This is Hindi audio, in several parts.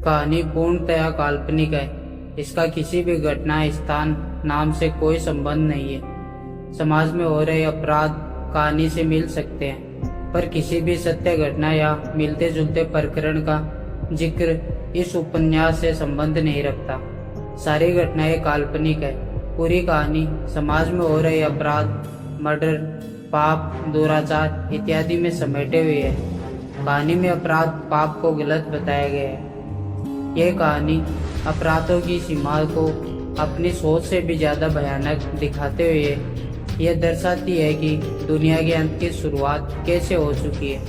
कहानी पूर्णतया काल्पनिक है। इसका किसी भी घटना, स्थान, नाम से कोई संबंध नहीं है। समाज में हो रहे अपराध कहानी से मिल सकते हैं, पर किसी भी सत्य घटना या मिलते जुलते प्रकरण का जिक्र इस उपन्यास से संबंध नहीं रखता। सारी घटनाएं काल्पनिक है। पूरी कहानी समाज में हो रहे अपराध, मर्डर, पाप, दुराचार इत्यादि में समेटे हुए है। कहानी में अपराध, पाप को गलत बताया गया है। यह कहानी अपराधों की सीमा को अपनी सोच से भी ज्यादा भयानक दिखाते हुए यह दर्शाती है कि दुनिया के अंत की शुरुआत कैसे हो चुकी है,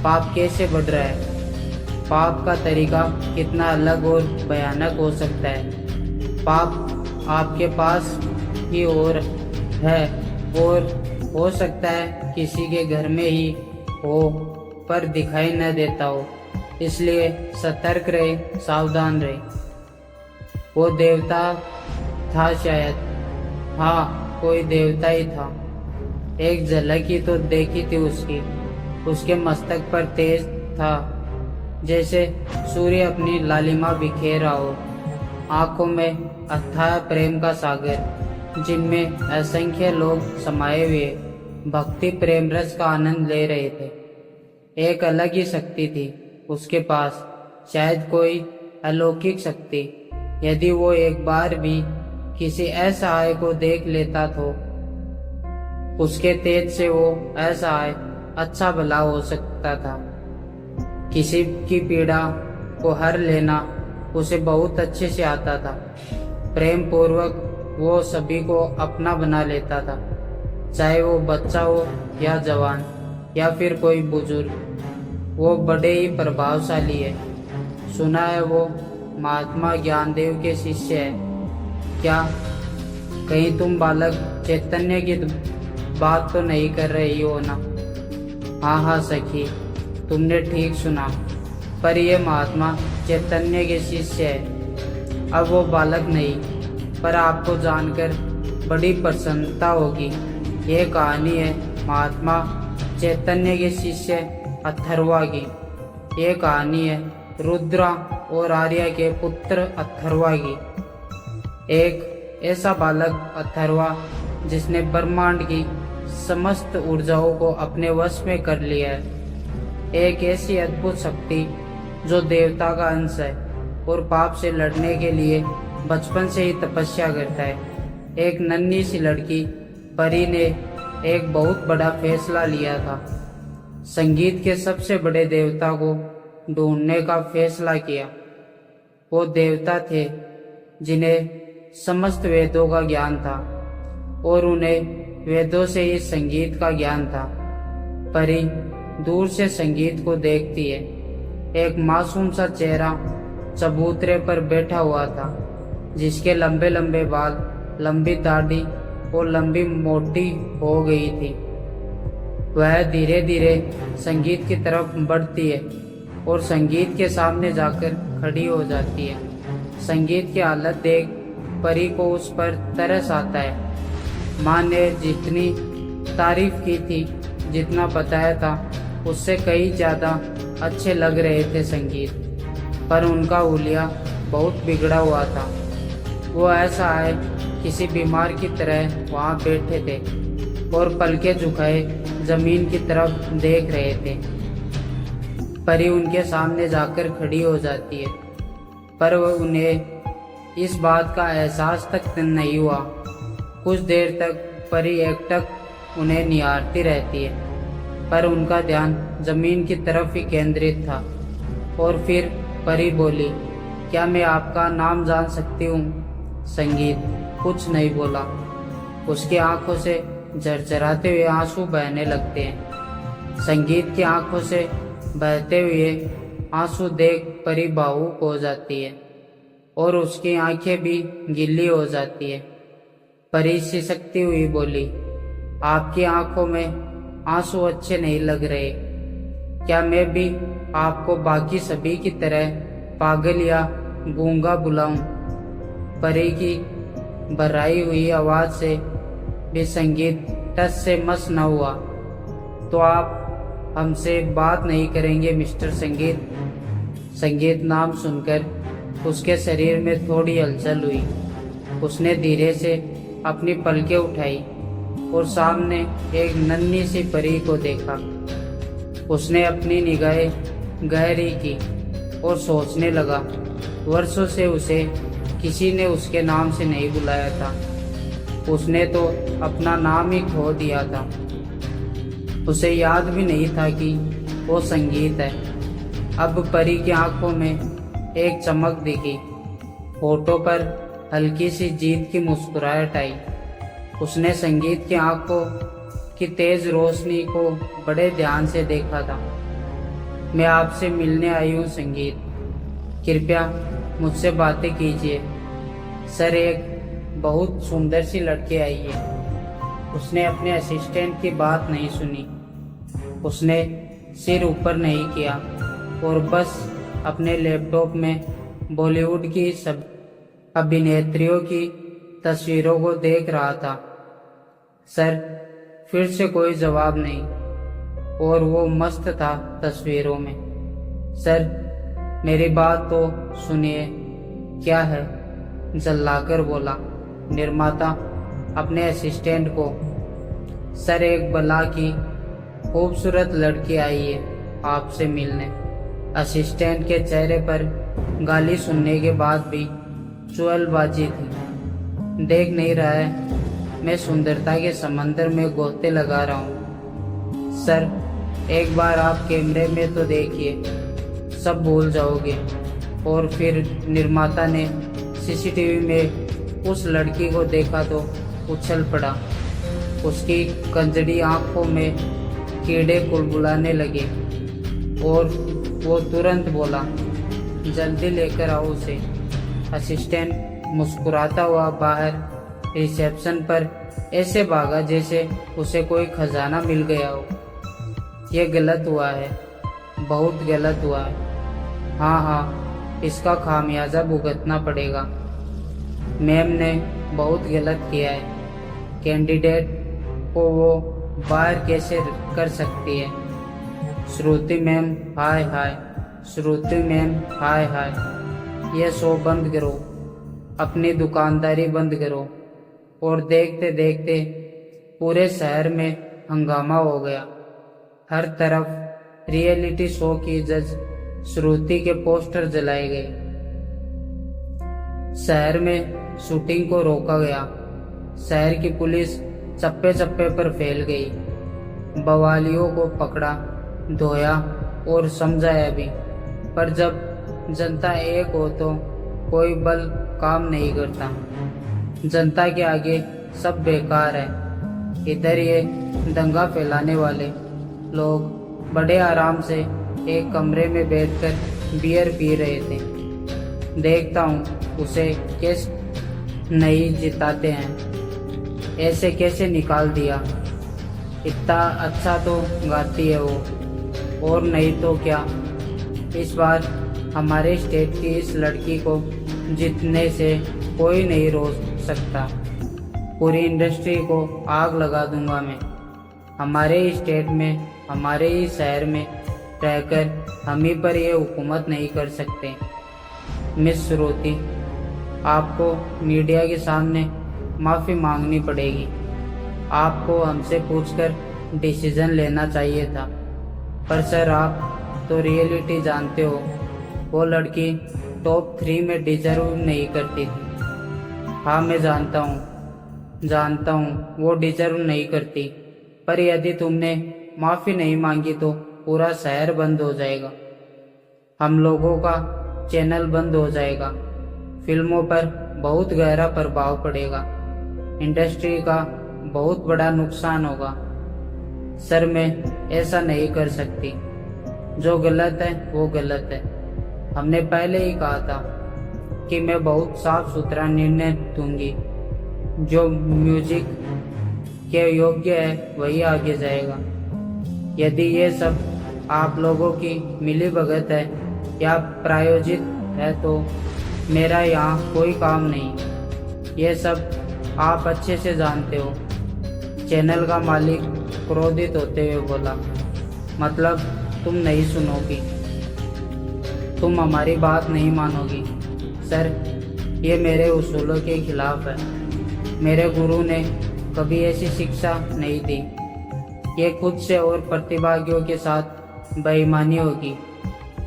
पाप कैसे बढ़ रहा है, पाप का तरीका कितना अलग और भयानक हो सकता है। पाप आपके पास ही और है और हो सकता है किसी के घर में ही हो पर दिखाई न देता हो, इसलिए सतर्क रहे, सावधान रहे। वो देवता था शायद, हाँ कोई देवता ही था। एक झलक ही तो देखी थी उसके मस्तक पर तेज था जैसे सूर्य अपनी लालिमा बिखेर रहा हो। आंखों में अथाह प्रेम का सागर, जिनमें असंख्य लोग समाये हुए भक्ति प्रेम रस का आनंद ले रहे थे। एक अलग ही शक्ति थी उसके पास, शायद कोई अलौकिक शक्ति। यदि वो एक बार भी किसी असहाय को देख लेता तो उसके तेज से वो असहाय अच्छा भला हो सकता था। किसी की पीड़ा को हर लेना उसे बहुत अच्छे से आता था। प्रेम पूर्वक वो सभी को अपना बना लेता था, चाहे वो बच्चा हो या जवान या फिर कोई बुजुर्ग। वो बड़े ही प्रभावशाली है। सुना है वो महात्मा ज्ञानदेव के शिष्य है। क्या कहीं तुम बालक चैतन्य की बात तो नहीं कर रही हो ना? हाँ सखी, तुमने ठीक सुना, पर ये महात्मा चैतन्य के शिष्य है। अब वो बालक नहीं, पर आपको जानकर बड़ी प्रसन्नता होगी। ये कहानी है महात्मा चैतन्य के शिष्य अथर्वा की। ये कहानी है रुद्रा और आर्या के पुत्र अथर्वा की। एक ऐसा बालक अथर्वा जिसने ब्रह्मांड की समस्त ऊर्जाओं को अपने वश में कर लिया है। एक ऐसी अद्भुत शक्ति जो देवता का अंश है और पाप से लड़ने के लिए बचपन से ही तपस्या करता है। एक नन्ही सी लड़की परी ने एक बहुत बड़ा फैसला लिया था। संगीत के सबसे बड़े देवता को ढूंढने का फैसला किया। वो देवता थे जिन्हें समस्त वेदों का ज्ञान था और उन्हें वेदों से ही संगीत का ज्ञान था। परी दूर से संगीत को देखती है। एक मासूम सा चेहरा चबूतरे पर बैठा हुआ था, जिसके लंबे लंबे बाल, लंबी दाढ़ी और लंबी मोटी हो गई थी। वह धीरे धीरे संगीत की तरफ बढ़ती है और संगीत के सामने जाकर खड़ी हो जाती है। संगीत की हालत देख परी को उस पर तरस आता है। माँ ने जितनी तारीफ की थी, जितना बताया था, उससे कई ज्यादा अच्छे लग रहे थे संगीत, पर उनका हुलिया बहुत बिगड़ा हुआ था। वो ऐसा है किसी बीमार की तरह वहाँ बैठे थे और पलके झुकाए जमीन की तरफ देख रहे थे। परी उनके सामने जाकर खड़ी हो जाती है, पर उन्हें इस बात का एहसास तक नहीं हुआ। कुछ देर तक परी एकटक उन्हें निहारती रहती है, पर उनका ध्यान जमीन की तरफ ही केंद्रित था। और फिर परी बोली, क्या मैं आपका नाम जान सकती हूँ? संगीत कुछ नहीं बोला। उसकी आंखों से झरझराते हुए आंसू बहने लगते हैं। संगीत की आंखों से बहते हुए आंसू देख परी भावुक हो जाती है और उसकी आंखें भी गीली हो जाती है। परी सिसकती हुई बोली, आपकी आंखों में आंसू अच्छे नहीं लग रहे। क्या मैं भी आपको बाकी सभी की तरह पागल या गूंगा बुलाऊं? परी की भर्राई हुई आवाज से भी संगीत टस से मस न हुआ। तो आप हमसे बात नहीं करेंगे मिस्टर संगीत? संगीत नाम सुनकर उसके शरीर में थोड़ी हलचल हुई। उसने धीरे से अपनी पलकें उठाई और सामने एक नन्ही सी परी को देखा। उसने अपनी निगाहें गहरी की और सोचने लगा, वर्षों से उसे किसी ने उसके नाम से नहीं बुलाया था। उसने तो अपना नाम ही खो दिया था। उसे याद भी नहीं था कि वो संगीत है। अब परी की आंखों में एक चमक दिखी। होठों पर हल्की सी जीत की मुस्कुराहट आई। उसने संगीत की आंखों की तेज रोशनी को बड़े ध्यान से देखा था। मैं आपसे मिलने आई हूँ संगीत, कृपया मुझसे बातें कीजिए। सर, एक बहुत सुंदर सी लड़की आई है। उसने अपने असिस्टेंट की बात नहीं सुनी। उसने सिर ऊपर नहीं किया और बस अपने लैपटॉप में बॉलीवुड की सब अभिनेत्रियों की तस्वीरों को देख रहा था। सर, फिर से कोई जवाब नहीं और वो मस्त था तस्वीरों में। सर, मेरी बात तो सुनिए। क्या है? जल्लाकर बोला निर्माता अपने असिस्टेंट को। सर, एक बला की खूबसूरत लड़की आई है आपसे मिलने। असिस्टेंट के चेहरे पर गाली सुनने के बाद भी चुहलबाजी थी। देख नहीं रहा है मैं सुंदरता के समंदर में गोते लगा रहा हूँ। सर, एक बार आप कैमरे में तो देखिए, सब भूल जाओगे। और फिर निर्माता ने सीसीटीवी में उस लड़की को देखा तो उछल पड़ा। उसकी कंजड़ी आंखों में कीड़े कुलबुलाने लगे और वो तुरंत बोला, जल्दी लेकर आओ उसे। असिस्टेंट मुस्कुराता हुआ बाहर रिसेप्शन पर ऐसे भागा जैसे उसे कोई खजाना मिल गया हो। ये गलत हुआ है, बहुत गलत हुआ है। हाँ, इसका खामियाजा भुगतना पड़ेगा। मैम ने बहुत गलत किया है। कैंडिडेट को वो बाहर कैसे कर सकती है? श्रुति मैम हाय हाय, श्रुति मैम हाय हाय। ये शो बंद करो, अपनी दुकानदारी बंद करो। और देखते देखते पूरे शहर में हंगामा हो गया। हर तरफ रियलिटी शो की जज श्रुति के पोस्टर जलाए गए। शहर में शूटिंग को रोका गया। शहर की पुलिस चप्पे चप्पे पर फैल गई। बवालियों को पकड़ा, धोया और समझाया भी। पर जब जनता एक हो तो कोई बल काम नहीं करता। जनता के आगे सब बेकार है। इधर ये दंगा फैलाने वाले लोग बड़े आराम से एक कमरे में बैठकर बियर पी रहे थे। देखता हूँ उसे कैसे नहीं जिताते हैं। ऐसे कैसे निकाल दिया? इतना अच्छा तो गाती है वो। और नहीं तो क्या, इस बार हमारे स्टेट की इस लड़की को जीतने से कोई नहीं रोक सकता। पूरी इंडस्ट्री को आग लगा दूंगा मैं। हमारे ही स्टेट में, हमारे ही शहर में रहकर हम ही पर ये हुकूमत नहीं कर सकते। मिस श्रुति, आपको मीडिया के सामने माफ़ी मांगनी पड़ेगी। आपको हमसे पूछकर डिसीजन लेना चाहिए था। पर सर, आप तो रियलिटी जानते हो, वो लड़की टॉप 3 में डिजर्व नहीं करती थी। हाँ, मैं जानता हूँ वो डिजर्व नहीं करती। पर यदि तुमने माफ़ी नहीं मांगी तो पूरा शहर बंद हो जाएगा। हम लोगों का चैनल बंद हो जाएगा। फिल्मों पर बहुत गहरा प्रभाव पड़ेगा। इंडस्ट्री का बहुत बड़ा नुकसान होगा। सर, मैं ऐसा नहीं कर सकती। जो गलत है वो गलत है। हमने पहले ही कहा था कि मैं बहुत साफ सुथरा निर्णय दूंगी। जो म्यूजिक के योग्य है वही आगे जाएगा। यदि ये सब आप लोगों की मिलीभगत है या प्रायोजित है तो मेरा यहाँ कोई काम नहीं। ये सब आप अच्छे से जानते हो। चैनल का मालिक क्रोधित होते हुए बोला। मतलब तुम नहीं सुनोगी? तुम हमारी बात नहीं मानोगी। सर, ये मेरे उसूलों के खिलाफ है। मेरे गुरु ने कभी ऐसी शिक्षा नहीं दी। ये खुद से और प्रतिभागियों के साथ बेईमानी होगी।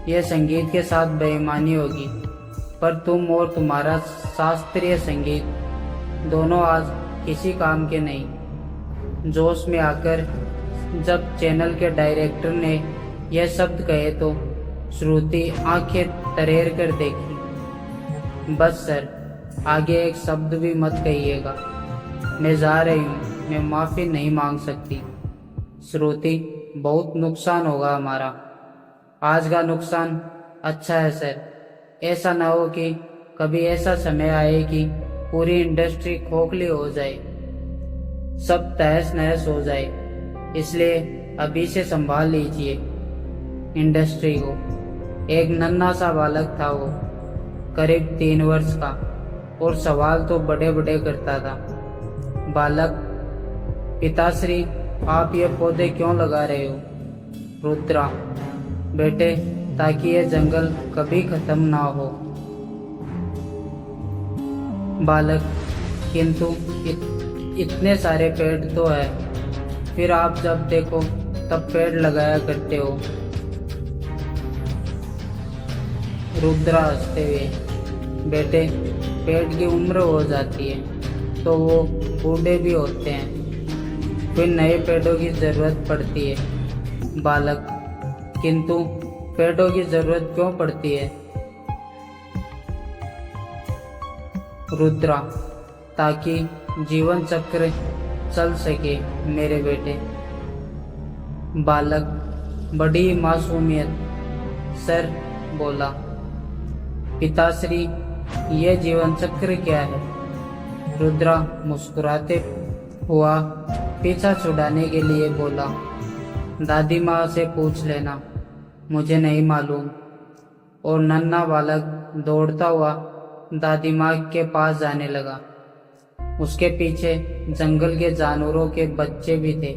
ये संगीत के साथ बेईमानी होगी। पर तुम और तुम्हारा शास्त्रीय संगीत दोनों आज किसी काम के नहीं। जोश में आकर जब चैनल के डायरेक्टर ने यह शब्द कहे तो श्रुति आंखें तरेर कर देखी। बस सर, आगे एक शब्द भी मत कहिएगा। मैं जा रही हूँ, मैं माफ़ी नहीं मांग सकती। श्रुति, बहुत नुकसान होगा हमारा। आज का नुकसान अच्छा है सर। ऐसा ना हो कि कभी ऐसा समय आए कि पूरी इंडस्ट्री खोखली हो जाए, सब तहस नहस हो जाए। इसलिए अभी से संभाल लीजिए इंडस्ट्री को। एक नन्हा सा बालक था वो, करीब 3 वर्ष का, और सवाल तो बड़े बड़े करता था। बालक, पिताश्री, आप ये पौधे क्यों लगा रहे हो? रुद्रा, बेटे, ताकि ये जंगल कभी खत्म ना हो। बालक, किंतु इतने सारे पेड़ तो है, फिर आप जब देखो तब पेड़ लगाया करते हो। रुद्रा हंसते हुए, बेटे, पेड़ की उम्र हो जाती है तो वो बूढ़े भी होते हैं, फिर नए पेड़ों की जरूरत पड़ती है। बालक, किंतु पेड़ों की जरूरत क्यों पड़ती है? रुद्रा, ताकि जीवन चक्र चल सके मेरे बेटे। बालक, बड़ी मासूमियत सर बोला। पिताश्री, ये जीवन चक्र क्या है? रुद्रा मुस्कुराते हुआ पीछा छुड़ाने के लिए बोला, दादी माँ से पूछ लेना, मुझे नहीं मालूम। और नन्हा बालक दौड़ता हुआ दादी माँ के पास जाने लगा। उसके पीछे जंगल के जानवरों के बच्चे भी थे।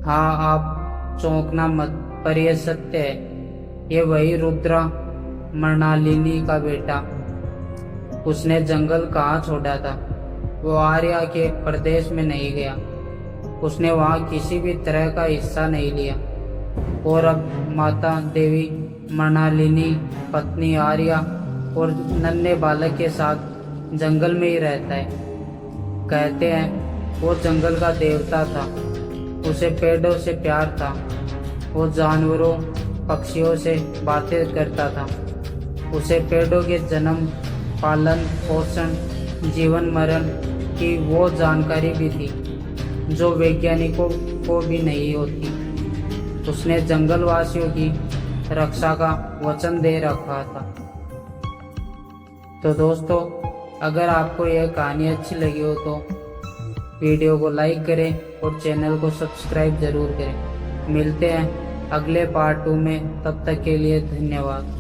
हाँ, आप चौंकना मत, पर यह सत्य है। ये वही रुद्रा, मृणालिनी का बेटा। उसने जंगल कहाँ छोड़ा था? वो आर्या के प्रदेश में नहीं गया। उसने वहाँ किसी भी तरह का हिस्सा नहीं लिया। और अब माता देवी मृणालिनी, पत्नी आर्या और नन्हे बालक के साथ जंगल में ही रहता है। कहते हैं वो जंगल का देवता था। उसे पेड़ों से प्यार था। वो जानवरों, पक्षियों से बातें करता था। उसे पेड़ों के जन्म, पालन पोषण, जीवन मरण की वो जानकारी भी थी जो वैज्ञानिकों को भी नहीं होती। उसने जंगलवासियों की रक्षा का वचन दे रखा था। तो दोस्तों, अगर आपको यह कहानी अच्छी लगी हो तो वीडियो को लाइक करें और चैनल को सब्सक्राइब जरूर करें। मिलते हैं अगले पार्ट 2 में, तब तक के लिए धन्यवाद।